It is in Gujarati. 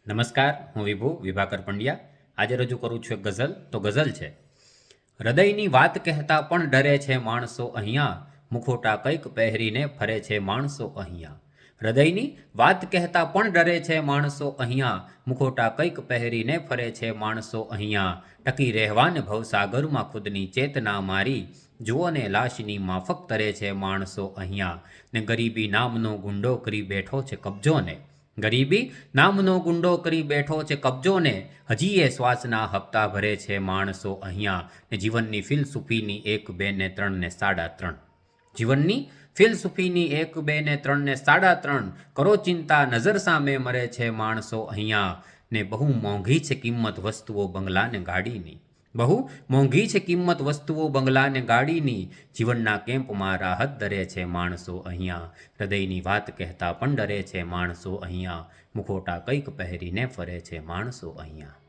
નમસ્કાર, હું વિભુ વિભાકર પંડ્યા. આજે રજૂ કરું છું એક ગઝલ. તો ગઝલ છે: હૃદયની વાત કહેતા પણ ડરે છે માણસો અહીંયા, મુખોટા કંઈક પહેરીને ફરે છે માણસો અહીંયા. હૃદયની વાત કહેતા પણ ડરે છે માણસો અહીંયા, મુખોટા કંઈક પહેરીને ફરે છે માણસો અહીંયા. ટકી રહેવાને ભવસાગરમાં ખુદની ચેતના મારી, જુઓ ને લાશની માફક તરે છે માણસો અહીંયા. ને ગરીબી નામનો ગુંડો કરી બેઠો છે કબજો ને, ગરીબી નામનો ગુંડો કરી બેઠો છે કબજો ને, હજી એ શ્વાસના હપ્તા ભરે છે માણસો અહીંયા. ને જીવનની ફિલસૂફીની 1 2 ને 3 ને 3.5, જીવનની ફિલસૂફીની 1 2 ને 3 ને 3.5, કરો ચિંતા નજર સામે મરે છે માણસો અહીંયા. ને બહુ મોંઘી છે કિંમત વસ્તુઓ બંગલા ને ગાડીની, બહુ મોંઘી છે કિંમત વસ્તુઓ બંગલા ને ગાડીની, જીવનના કેમ્પમાં રાહત દરે છે માણસો અહીંયા. હૃદયની વાત કહેતા પણ ડરે છે માણસો અહીંયા, મુખોટા કંઈક પહેરીને ફરે છે માણસો અહીંયા.